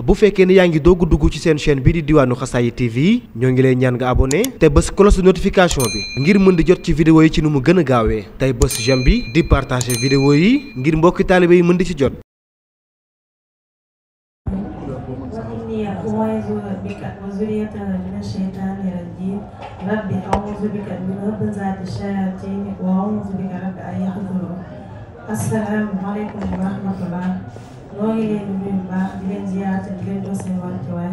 bu fekkee ne yaa ngi doog dugg ci seen chaîne bii di Diwaanu Xasaayid TV ñoo ngi lay ñaan nga abonné te bës cloche de notification bi ngir mën di jot ci vidéo yi ci nu mu gën a gaawee tey bës j'aime bi di partager vidéo yi ngir mbokki taalibe yi mën di ci jot. asalaamaaleykum wa rahmatullah. noo ngi leen di nuyu bu baax di leen ziyaar di leen doon seen wàccuwaay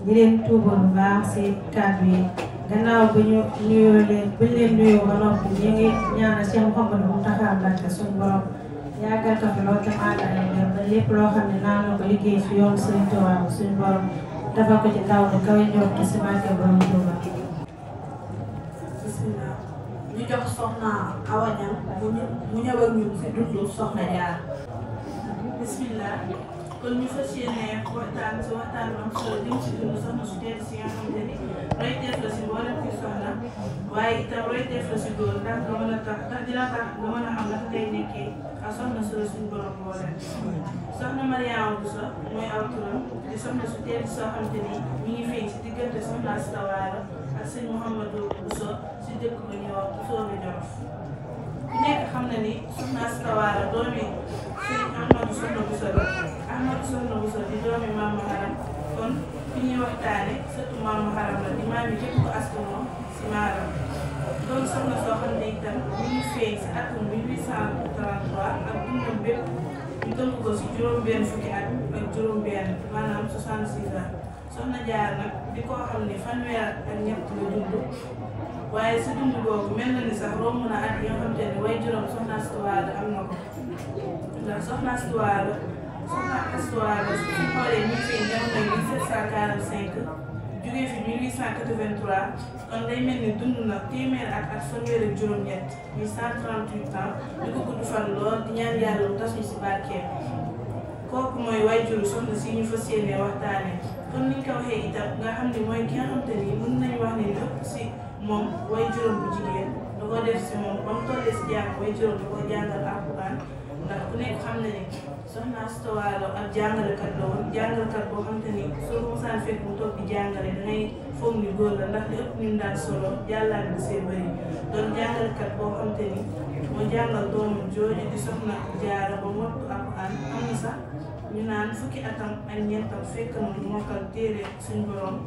di leen tuubal bu baax si kàddu yi gannaaw bu ñu leen nuyoo ba noppi ñu ngi ñaanal Cheikh Mouhamadou Mountakha Mbacké suñu borom yàggal ko fi lool te ànd ak ay ba lépp loo xam ne naan na ko liggéey fi yoon Sëriñ Tuubaa suñu borom dafa ko ci ndaw ni kawe njort ci barke borom Tuuba. bismillah ñu jox soxna Awa Niang mu ñëw ak ñun si dundu soxna Jaar. bismillah kon ñu fas yéene waxtaan si waxtaan am solo jëm si dund soxna su tedd si nga xamante ni royteef la si mboolem fi soxna waaye itam royteef la si góor ndax nga mën a tax ndax dina tax nga mën a xam naka ngay nekkee ak soxna su suñu borom mboolem. soxna Mariama Bousso mooy aw turam di soxna su tedd soo xamante ni mi ngi feeñ si diggante soxna Asta Waalo ak sëñ Mouhamadou Bousso si dëkk ba ñuy wax Bousso Jolof. ku nekk xam na ni soxna Asta Waalo doomi sëñ Ahmadou Soxna Bousso la Ahmadou Soxna Bousso di doomi Maam Maharam kon fi ñuy waxtaane surtout Maam Maharam la di maam yi képp ko askanoo si Maharam doon soxna soo xam ne itam ñu ngi feeñ si atum 1833 ak dundam bépp ñu tënk ko si juróom-benn fukki at ak juróom-benn maanaam 66 ans soxna Jaar nag di koo xam ne fanweer ak ñett la dund waaye si dund boobu mel na ni sax romb na at yoo xam te ne way juróom soxna Asta Waalo am na ko ndax soxna Asta Waalo su xoolee ñu fi jamono 1745 jugee fi 1883 kon day mel ni dund na téeméer ak fanweer ak juróom-ñett 138 ans di ko gudd fan lool di ñaan yàlla mu tas ñu si barkeem kooku mooy wayjuru soxna si ñu fas yéene waxtaane kon niñ ko waxee itam nga xam ne mooy ki nga xam te ni mën nañu wax ne lépp si moom wayjuram bu jigéen da ko def si moom ba mu tollee si jàng wayjuram da ko jàngal alxuraan ndax ku nekk xam na ne soxna Asta Waalo ak jàngalekat la woon jàngalekat boo xam te ni soo ko mosaan fekk mu toog di jàngale dangay foog ni góor la ndax li ëpp ñu daan solo jàllaat bi see bëri doon jàngalekat boo xam te ni moo jàngal doomam jooju di soxna Jaara ba mottu alxuraan am na sax ñu naan fukki atam ak ñeentam fekk na mu mokkal téere suñ borom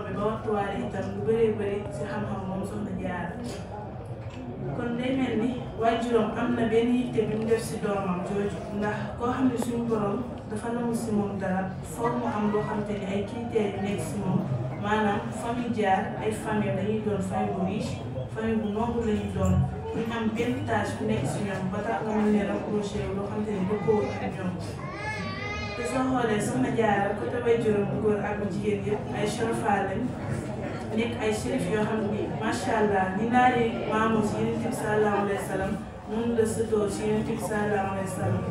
bi ba waxtuwaale itam lu bëree bëri si xam-xam moom soxna Jaara kon day mel ni waajuram am na benn yitte bi mu def si doomam jooju ndax koo xam ne suñu borom dafa namu si moom dara foog mu am loo xam te ni ay critères yu nekk si moom maanaam famille Jaar ay famille dañuy doon famille bu riche famille bu noble la ñuy doon ñu am benn tâche bu nekk si ñoom ba tax nga mën leen rapproché loo xam te ni dëppoo ak ñoom te soo xoolee soxna Jaara côté waajuram bu góor ak bu jigéen yëpp ay sharafa lañ nekk ay shérif yoo xam ni macha allah ni naari maamu si Yonent bi sallallahu alayhi wa sallam noonu la sëtoo si Yonent bi sallallahu alayhi wa sallam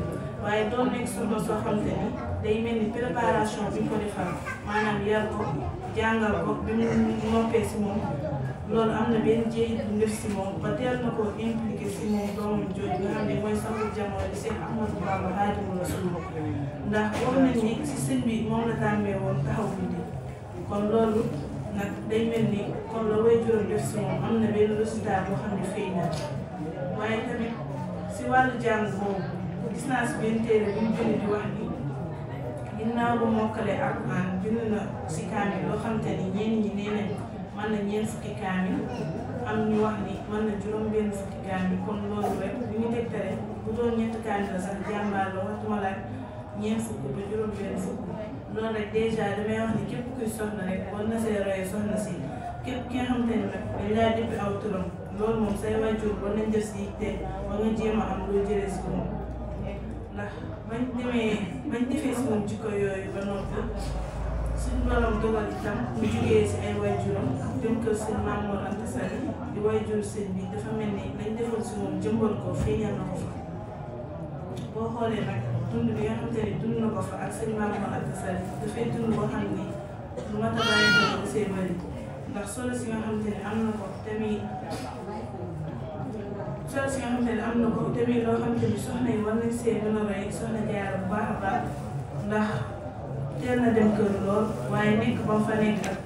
waaye doon nekk soxna soo xam te ni day mel ni préparation bi ñu ko defal maanaam yar ko jàngal ko bi mu noppee si moom loolu am na benn jéegit bu def si moom ba teel na koo impliqué si moom doomam jooju nga xam ne mooy sangu jamono di Seex Ahmadu Bamba Xaadimu Rasuul ndax wax nañ ni si sëñ bi moom la tàmbee woon taxaw guddi kon loolu nag day mel ni kon la way juróom def si moom am na benn résultat boo xam ne feeñ na waaye tamit si wàllu jàng boobu gis naa si benn téere bu ñu bind di wax ni ginnaaw bu mokkale alxuraan bind na si kaamil loo xam te ni ñenn ñi nee nañ mën na ñeent fukki kaamil am ñu wax ni mën na juróom benn fukki kaamil kon loolu rek bi ñu tegtale bu doon ñetti kaamil la sax jàmbaar la waxtuma laaj ñeent fukk ba juróom benn fukk loolu rek dèjà damay wax ni képp kuy soxna rek war na see royee soxna si képp ki nga xamante ni nag dañ laa déppi aw turam loolu moom say wàjjur war nañ def si yitte ba nga jéem a am loo jëlee si moom ndax bañ defee si moom jikko yooyu ba noppi suñu borom dogal itam mu jugee si ay wàjjuram dem kër sëñ Maam Mor Anta Sali di wàjjur sëñ bi dafa mel ni lañ defal si moom jëmbal ko feeñal na ko fa boo xoolee nag dund bi nga xamante ni dund na ko fa ak sëñ Maam Mor Anta Sali dafay dund boo xam ni lu mat a bàyyi xel ko see bëri ndax solo si nga xamante ni am na ko tamit solo si nga xamante ni am na ko tamit loo xamante ni soxna yi war nañ see mën a roy soxna Jaara bu baax a baax ndax teel na dem kër lool waaye nekk ba mu fa nekk ak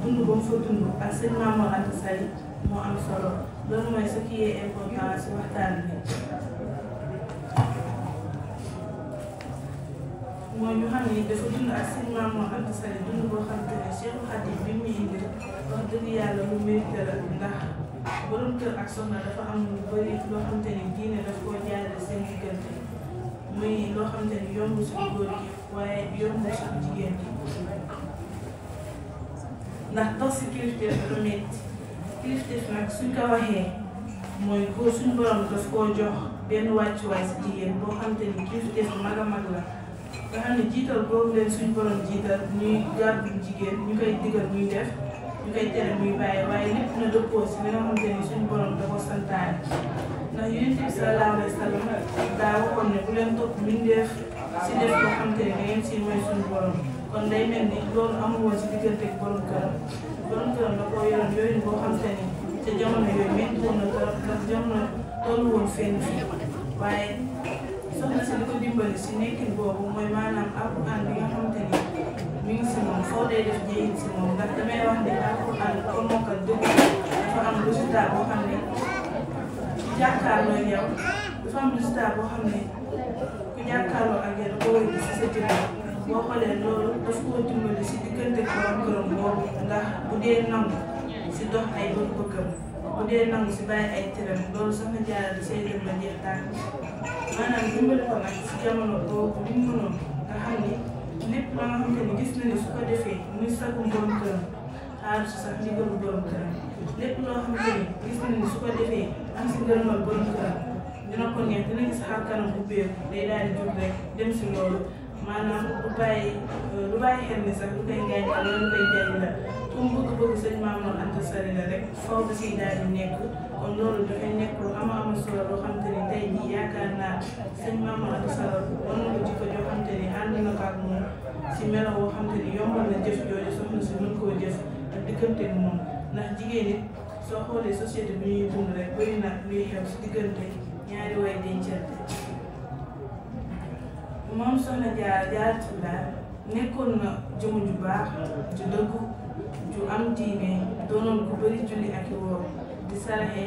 dund ba mu fa dund ak sëñ Mamour Anta Sali moo am solo loolu mooy ce qui est important ci waxtaan bi. mooy ñu xam ni dafa dund ak sëñ Mamour Anta Sali dund boo xam te ne Cheikhul Khadim bi mu indi wax dëgg yàlla lu mérite la ndax borom kër ak soxna dafa am lu bëri loo xam te ni diine daf koo jaarale seen diggante muy loo xam te ni yomb si góor gi waaye yomb si jigéen gi ndax toog si kilifteef dafa métti kilifteef nag suñ ko waxee mooy góor suñ borom daf koo jox benn wàccuwaay si jigéen boo xam te ni kilifteef mag a mag la nga xam ne jiital boobu leen suñ borom jiital ñuy gàddu jigéen ñu koy digal muy def ñu koy tere muy bàyyi waaye lépp na dëppoo si li nga xamante ni suñ borom da ko santaane ndax Yonent bi sallallahu alayhi wa sallam daa waxoon ne bu leen topp mbindeef si def loo xamante ni da ngeen si mooy suñ borom kon day mel ni loolu amul woon si diggante ak borom këram da koo yoroon yooyu boo xamante ni ca jamono yooyu métti woon na trop ndax jamono tollu woon fenn fii waaye soxna si li ko dimbali si nekkin boobu mooy maanaam alxuraan bi nga xamante ni mi ngi si moom foo day def jeexit si moom ndax damay wax ne alxuraan ko mokkal dëgg dafa am résultat boo xam ne ku jàkkaarloo ak yow dafa am résultat boo xam ne ku jàkkaarloo ak yow da ko war a gis si sa jëmm boo xoolee loolu daf koo dimbali si diggante borom këram boobu ndax bu dee nangu si dox ay bëgg-bëggam bu dee nangu si bàyyi ay tiram loolu Soxna Jaara da say dem ba jeex tànk maanaam dimbali ko nag si jamono boobu li mu mënoon nga xam ni lépp la nga xamante ni gis na ni su ko defee muy sagum borom këram xaaru si sax ndigalu borom këram lépp loo xamante ni gis na ni su ko defee am si ngërëmal borom këram dina ko neex dina gis xar kanam bu béer day daal di jug rek dem si loolu maanaam lu bàyyi xel ni sax lu koy gaañ wala lu koy jariñ la comme bëgg-bëgg sëñ Mamour Anta Sali la rek faw ba siy daal di nekk kon loolu dafay nekk lu am solo loo xamante ni tey jii yaakaar naa sëñ Mamour Anta Sali war na ko jikko joo xamante ni ànd na ko ak moom si melo woo xamante ni yombal na jëf jooju soxna si mën koo jëf ak diggante ak moom ndax jigéen it soo xoolee société bi ñuy dund rek bëri na luy xew si diggante ñaari way dencante moom Soxna Jaaratullaahi nekkoon na jëmm ju baax ju dëggu ju am diine doonoon ku bëri julli ak i woor di saraxe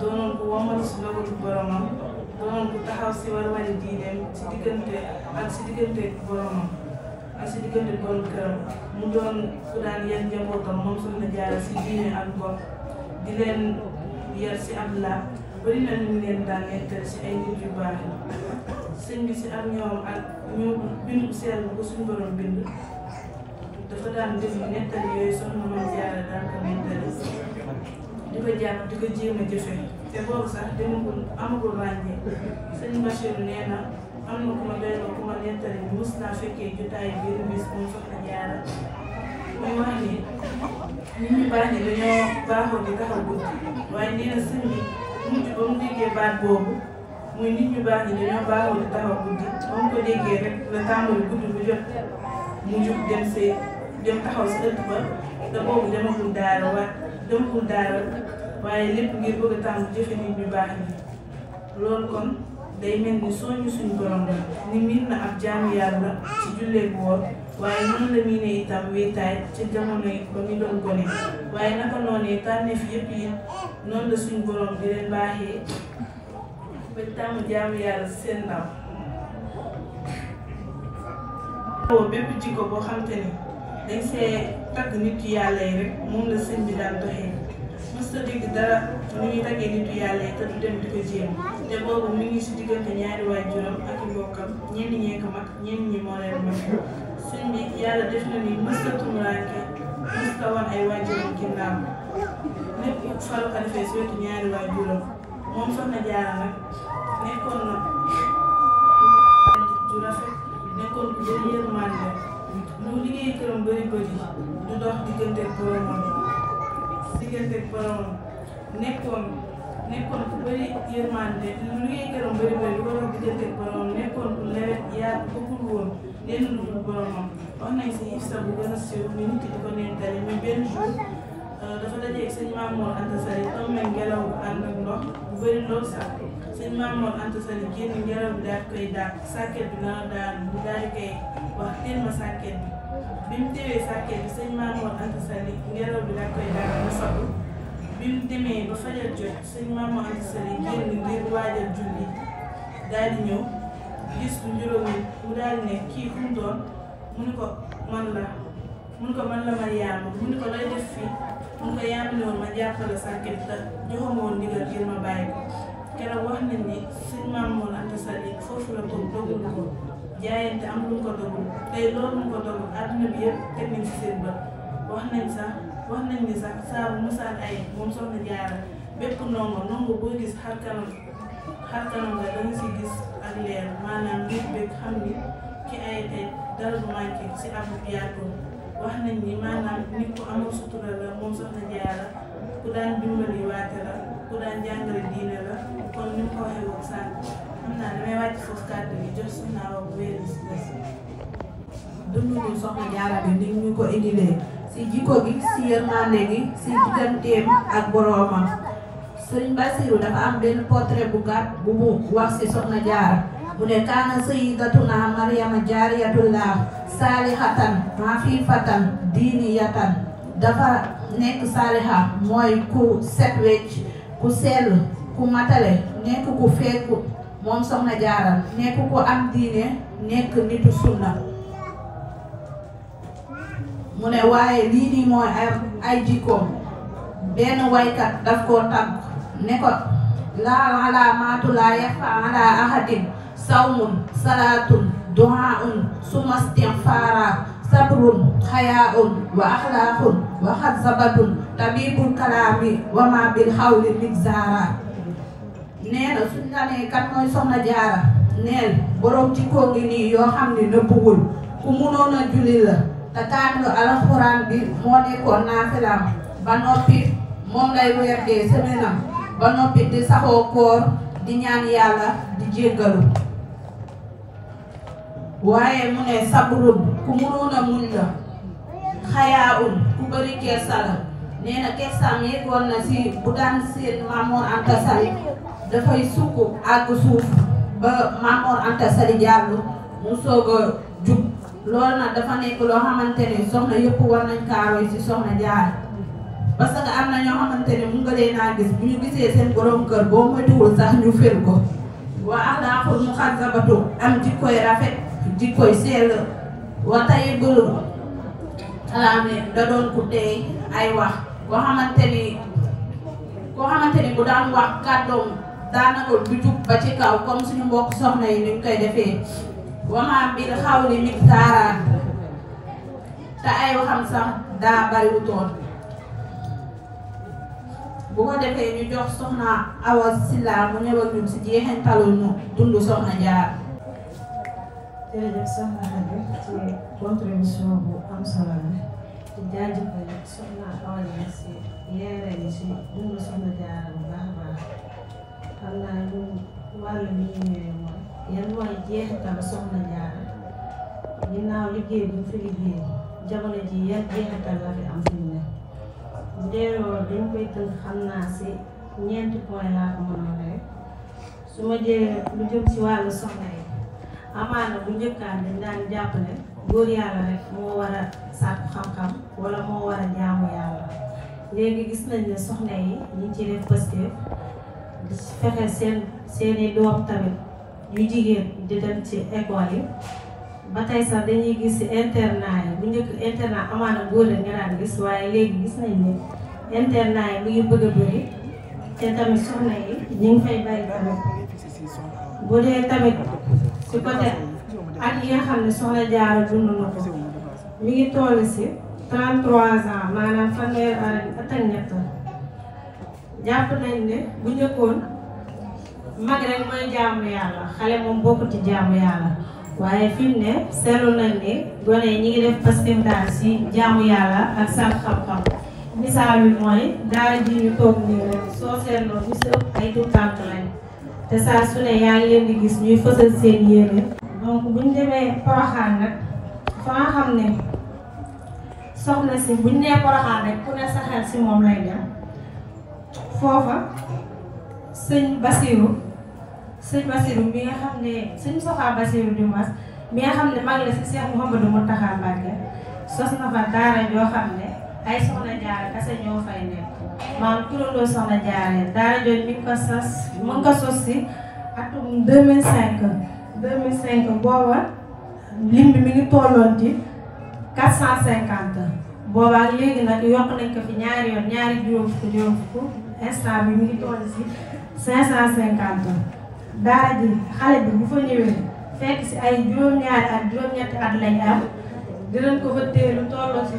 doonoon ku womal si dogalu boromam doonoon ku taxaw si war-wari diineem si diggante boromam ak si diggante borom këram mu doon ku daan yar njabootam moom Soxna Jaara si diine ak ngor di leen yar si ab laab bëri na ñu leen daan nettali si ay nit yu baax sëñ bi si ak ñoom ak ñu bindu seel bu ko suñu borom bind dafa daan def nettali yooyu Soxna Maam Jaara daan ko nettali di ko jàpp di ko jéem a jëfe te boobu sax amagul ràññee sëñ Bachir nee na am na ku ma doy ku ma nettali mos naa fekkee jotaay biir bis moom Soxna Jaara muy wax ni nit ñu baax ni dañoo baaxoo di taxaw guddi waaye nee na sëñ bi mujj ba mu déggee baat boobu muy nit ñu baax ni dañoo baaxoo di taxaw guddi ba mu ko déggee rek la tàmbali guddi bu jot mu jug dem taxaw si ëtt ba te boobu demagul daara waaye lépp ngir bëgg a tàmm jëfe nit ñu baax ni loolu kon day mel ni soñu suñu borom la ni miin na ab jaamu yàlla ci julleek woor waaye noonu la miine itam wéetaay ci jamono yi ba mu doon gone waaye naka noonee tànneef yëpp yi noonu la suñu borom di leen baaxee ba tàmm jaamu yàlla seen ndaw bépp jikko boo xam te ni dañ see tagg nit yàlla yi rek moom la sëñ bi daan doxee mës ta dégg dara nu ñuy taggee nitu yàlla yi te du dem di ko jéem te boobu mi ngi si diggante ñaari waajuram ak i mbokkam ñenn ñee ko mag ñenn ñi moo leen mag sëñ bi yàlla def na ni mës ta tumuraanke mës ta wan ay waajuram ginnaaw lépp faru ko defee si wetu ñaari waajuram moom Soxna Jaara nag nekkoon na ju rafet nekkoon ku bëri yërmande lu liggéey këram bëri du dox diggante boromam nekkoon ku bëri yërmande lu liggéey këram bëri du ko dox diggante boromam nekkoon ku lewet yaa bëggul woon lenn lu dul boromam wax nañ si sa bu gën a siiw mi nit di ko nettali mais benn jour dafa dajeeg sëñ Mamour Anta Sali tombé ngelaw bu ànd ak ndox bu bëri lool sax sëñ Mamour Anta Sali génn ngelaw bi daal koy dàq sàkket bi nga daan bu daal di koy wax teel ma sàkket bi mu téwee sàkket bi sëñ Mamour Anta Sali ngelaw bi da koy daal mu fatu bi mu demee ba fajar jot sëñ Mamour Anta Sali génn ngir waajal julli daal di ñëw gis lu juróomi mu daal di ne kii fu mu doon mu ni ko man la Mariama mu ni ko lay def fii mu ni ko yaa ne woon ma jàppale sàkket te joxuma woon ndigal ngir ma bàyyi ko keroog wax nañ ni sëñ Mamour Anta Sali foofu la ko dogul ko jaayante am lu mu ko dogul tey loolu mu ko dogul àdduna bi yëpp teg nañ ci seen bët wax nañ ni sax saa bu musaan ay moom Soxna Jaara bépp ndongo boo gis xar kanam la danga si gis ak leer maanaam nit bëgg xam ni ki ay tey dara du manqué si ab yaatoom wax nañ ni maanaam nit ku amul sutura la moom Soxna Jaara ku daan dimbali waate la ku daan jàngale diine la kon ni mu ko waxee woon sànq xam naa damay wàcc foofu kàddu gi jox Soxna Awa bu wéeru si des. dundu Soxna Jaara bi ni ñu ko indilee si jikko gi si yërmande gi si digganteem ak boroomam. Sëriñ Basiru dafa am benn portrait bu gàtt bu mu wax si Soxna Jaara mu ne kaana sayyidatuna Maryama jaariyatullah saalihatan afifatan diiniyatan dafa nekk saaliha mooy ku set wecc ku sell ku matale nekk ku fekku moom Soxna Jaara nekk ku am diine nekk nitu sunna mu ne waaye lii nii mooy ay jikkoom benn waykat daf koo tàgg ne ko laa alaamaatu laa yaxfa ala ahadin sawmun salaatun duhaun summa istigfaara sabrun xayaun wa axlaaqun wa xazabatun tabibul kalaami wa ma bil xawli migzaara nee na suñ la nee kat mooy Soxna Jaara neel borom jikkoo ngi nii yoo xam ne nëbbuwul ku munoon a julli la te kaamilu alxuraan bi moo nekkoon naafilaam ba noppi moom lay werdee semenam ba noppi di saxoo koor di ñaan yàlla di jéggalu waaye mu ne sabrun ku munoon a muñ la xayaun ku bëri kersa la nee na kersaam yeggoon na si bu daan seen Mamour Anta Sali dafay sukk àgg suuf ba Mamour Anta Sali jàll mu soog a jub loolu nag dafa nekk loo xamante ne soxna yëpp war nañ kaaroy si Soxna Jaara parce que am na ñoo xamante ne mu nga leen naa gis bu ñu gisee seen borom kër boo moytuwul sax ñu fel ko wa axlaaqul muxazzabatu am jikkoy rafet jikkoy sell wa tayyibul kalaami da doon ku tey ay wax koo xamante ni bu daan wax kàddoom daanaka du jub ba ci kaw comme suñu mbokk soxna yi ni ñu koy defee wama bil xawli migzaara te ay waxam sax daa bariwutoon bu ko defee ñu jox Soxna Awa Sylla mu ñëw ak ñun si jeexintalu ñu dund Soxna Jaara. jërëjëf soxna Xadi ci contribution bu am solo la di jaajëfal Soxna Awa si leeral yi si dund Soxna Jaara bu baax a baax xam naa ñun wàllu bi ñu ñëwee mooy yan mooy jeexital Soxna Jaara ginnaaw liggéey bu fi liggéey jamono ji yan jeexital la fi am fi mu ne bu dee loolu dañ koy tënk xam naa si ñeenti point laa ko mën a waxee su ma jëlee lu jëm si wàllu soxna yi amaana bu njëkkaan dañ daan jàpp ne góor yàlla rek moo war a sàkku xam-xam wala moo war a jaamu yàlla léegi gis nañ ne soxna yi ñu ci def positif di fexe seeni doom tamit yu jigéen di dem ci école yi ba tey sax dañuy gis ci internat yi bu njëkk internat amaana góor nga daan gis waaye léegi gis nañ ne internat yi mu ngi bëgg a bëri te tamit soxna yi ñu ngi fay bari tamit bu dee tamit ci côté at yi nga xam ne Soxna Jaara dund na ko mi ngi toll ci 33 ans maanaam fanweer at ak ñett jàpp nañ ne bu njëkkoon mag rek mooy jaamu yàlla xale moom bokkut ci jaamu yàlla waaye fi mu ne seetlu nañ ne gone ñi ngi def pastif daal ci jaamu yàlla ak sàkk xam-xam misaal bi mooy daara ji ñu toog nii rek soo seetloo ñu si ëpp ay tuutànk lañ te saa su ne yaa ngi leen di gis ñuy fësal seen yéene donc buñ demee Porokhane nag fa nga xam ne soxna si buñ nee Porokhane rek ku ne sa xel si moom lay dem foofa sëñ Basiru bi nga xam ne sëñ Soxna Basiru di mas mi nga xam ne mag la si Cheikh Mouhamadou Mountakha Mbacké sos na fa daara joo xam ne ay soxna jaara kese ñoo fay nekk maanaam turandoo soxna jaara daara jooju mi ngi ko sos si atum 2005 booba lim bi mi ngi tolloon ci 450 booba ak léegi nag yokk nañ ko fi ñaari yoon ñaari juróom fukk instant bi mi ngi toll si 550 daara ji xale bi bu fa ñëwee fekk si ay juróom-ñaari at juróom-ñetti at lañ am dinañ ko fa téye lu tolloo si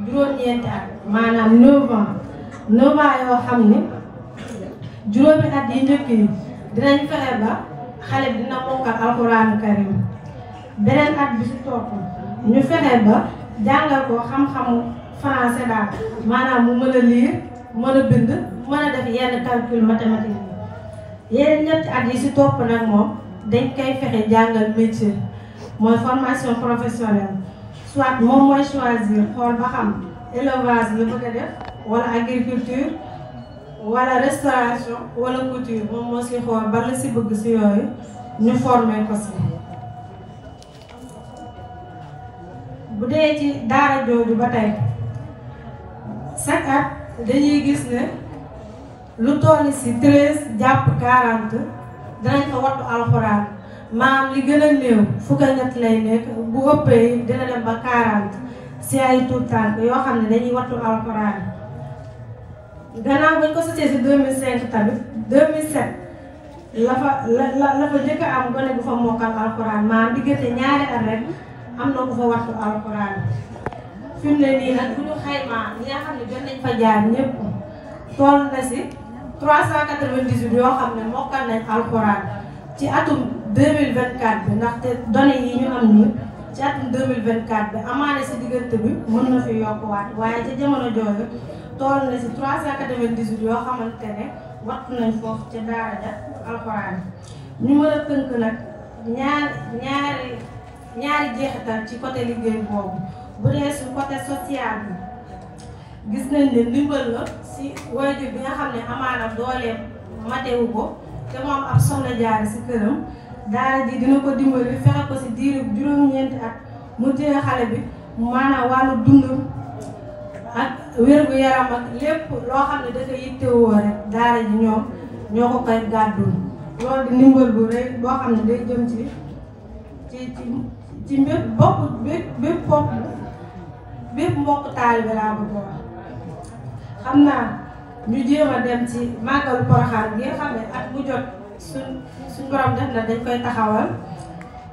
juróom-ñeenti at maanaam 9 ans yoo xam ne juróomi at yi njëkk yi dinañ fexe ba xale bi dina mokkal alxuraanu karim beneen at bi si topp ñu fexe ba jàngal ko xam-xamu français daal maanaam mu mën a lire mën a bind mën a def yenn calcul mathématique yi yeneen ñetti at yi si topp nag moom dañ koy fexe jàngal métier mooy formation professionnelle soit moom mooy choisir xool ba xam élevage la bëgg a def wala agriculture wala restauration wala couture moom moo si xool ba la si bëgg si yooyu ñu former ko si. bu dee ci daara jooju ba tey chaque at dañuy gis ne lu toll si 13 jàpp 40 danañ fa wattu alxuraan maam li gën a néew fukk ak ñett lay nekk bu ëppee dina dem ba 40 si ay tuut tànk yoo xam ne dañuy wattu alxuraan. gannaaw bañ ko sosee si 2005 tamit 2007 la fa njëkk a am gone bu fa mokkal alxuraan maam diggante ñaari at rek am na ku fa wattu alxuraan fi mu ne nii nag bu ñu xaymaa ñi nga xam ne jot nañ fa jaar ñëpp toll na si 398 yoo xam ne mokkal nañ alxuraan ci atum 2024 bi ndaxte données yi ñu am nii ci atum 2024 bi amaane si diggante bi mën na fi yokkuwaat waaye ca jamono jooju toll na si 398 yoo xamante ne wattu nañ foofu ca daara ja alxuraan ñu mën a tënk nag ñaari jeexital ci côté liggéey boobu bu dee su côté social bi gis nañ ne ndimbal la si waajur bi nga xam ne amaana dooleem matewu ko te moom ab soxna jaare si këram daara ji dina ko dimbali fexe ko si diiru juróom-ñeenti at mu téye xale bi maanaam wàllu dundam ak wér-gu-yaram ak lépp loo xam ne dafa yittewoo rek daara ji ñoo ko koy gàddul loolu di ndimbal bu rëy boo xam ne day jëm ci bépp mbokk taalibe laa bëgg wax xam naa ñu jéem a dem ci màggalu Porokhane bi nga xam ne at mu jot suñ borom def na dañ koy taxawal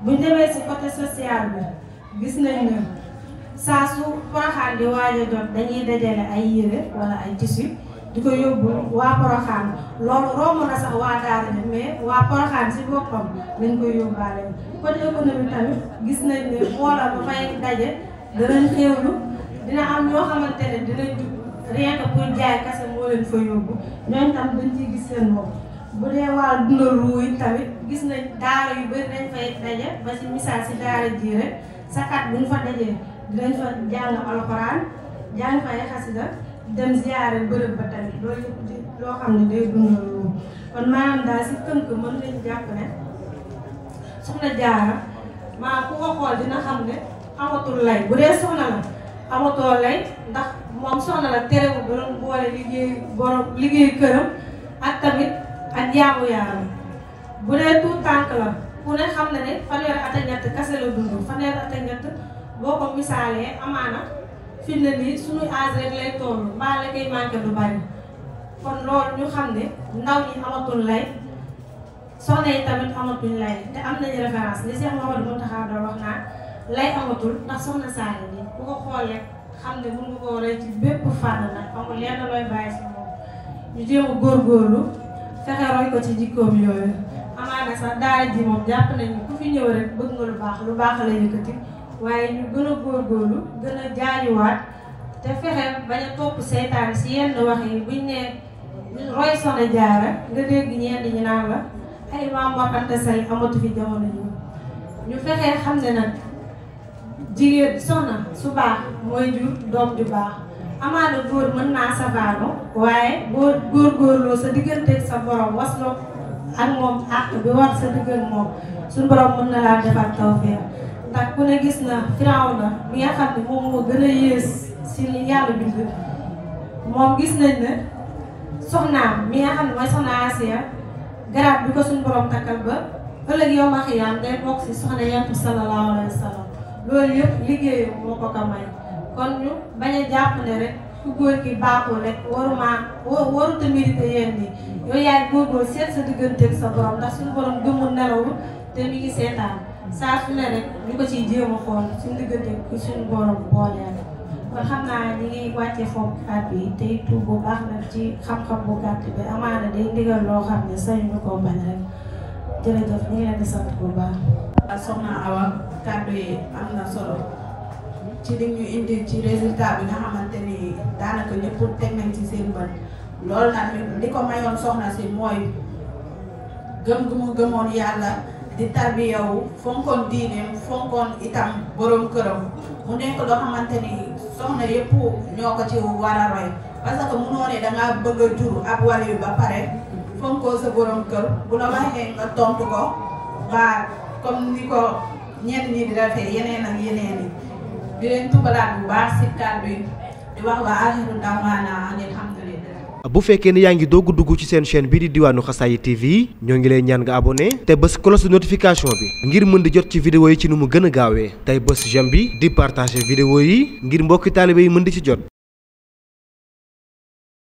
buñ demee ci côté social bi gis nañ ne saa su Porokhane di waaj a jot dañuy dajale ay yére wala ay tissu di ko yóbbu waa Porokhane loolu romb na sax waa daara ji mais waa Porokhane ci boppam dañ koy yóbbaale côté économie tamit gis nañ ne mbooloo ba fay daje danañ xéewlu dina am ñoo xamante ne dinañ jug rien que pour jaay kese moo leen fa yóbbu ñooñu tam dañ ciy gis seen bopp bu dee wàllu dundal ruu yi tamit gis nañ daara yu bëri dañ fay daje ba ci misaal ci daara ji rek sakat bu ñu fa dajee dinañ fa jàng alxuraan jàng fa ay xasida dem ziyaare bërëb ba tamit loolu yëpp di loo xam ne day dundal ruu kon maanaam daal ci tënk mën nañ jàpp ne soxna jaara maa ku ko xool dina xam ne amatul lay bu dee soxna la amatoo lay ndax moom soxna la terewul ba doon boole liggéey këram ak tamit ak jaamu yàlla bu dee tuut tànk la ku ne xam na ne fanweeri at ak ñett kase la dund fanweeri at ak ñett boo ko misaalee amaana fi mu ne nii suñu âge rek lay toll mbaa la koy manqué du bari kon loolu ñu xam ne ndaw ñi amatul lay soxna yi tamit amatuñ lay te am nañu référence li Cheikh Mouhamadou Mountakha da wax naa lay amatul ndax soxna Saali bi ku ko xool rek xam ne mën nga koo rey ci bépp fànn nag amul lenn looy bàyyi si moom ñu jéem a góorgóorlu fexe roy ko ci jikkoom yooyu amaana sax daara ji moom jàpp nañu ku fi ñëw rek bëgg nga lu baax la yëkkati waaye ñu gën a góorgóorlu gën a jaajuwaat te fexe bañ a topp seytaan si yenn wax yi buñ ne roy soxna jaara nga dégg ñenn ñi naan la ay Maam Mor Anta Sali amatu fi jamono ji ñu fexe xam ne nag jigéen soxna su baax mooy jur doom ju baax amaana góor mën naa safaano waaye boo góorgóorloo sa digganteeg sa borom wasloo ak moom àq bi war sa diggan moom suñu borom mën na laa defal tawfeex ndax ku ne gis na Firawna mi nga xam ne moom moo gën a yées si li yàlla bind moom gis nañ ne soxnaam mi nga xam ne mooy soxna Asiya garaat bi ko suñu borom takkal ba ëllëg yow ma xiyaam day bokk si soxna Yonent bi sallallahu alayhi wa sallam loolu yëpp liggéeyam moo ko ko may kon ñu bañ a jàpp ne rek ku góor ki baaxul rek warut a mérité yéen ñi yow yaay góorgóorlu seet sa digganteeg sa borom ndax suñu borom gëmul nelawul te mi ngi seetaan saa su ne rek ñu ko ciy jéem a xool suñu digganteeg ki suñu borom booleel kon xam naa ñi ngi wàccee foofu kàddu yi tey tuub bu baax nag ci xam-xam bu gàtt bi amaana day ndigal loo xam ne sañu ñu koo bañ rek jërëjëf ñu ngi leen di sant bu baax. soxna Awa kàddu yi am na solo ci li ñu indi ci résultat bi nga xamante ni daanaka ñëpp teg nañ ci seen bët loolu nag li ko mayoon soxna si mooy gëm gu mu gëmoon yàlla di tarbiyawu fonkoon diineem fonkoon itam borom këram mu nekk loo xamante ni soxna yëpp ñoo ko ci war a roy parce que munoo ne dangaa bëgg a jur ab waliyu ba pare fonkoo sa borom kër bu la waxee nga tontu ko ba comme ni ko ñenn ñi di defee yeneen ak yeneen yi di leen tubalaat bu baax si kàddu yi di wax waa axiru daawaana alhamdulillah. bu fekkee ne yaa ngi doog a dugg ci seen chaîne bii di Diwaanu Xasaayid TV ñoo ngi lay ñaan nga abonné te bës cloche de notification bi ngir mën di jot ci vidéo yi ci nu mu gën a gaawee tey bës j'aime bi di partager vidéo yi ngir mbokki taalibe yi mën di ci jot.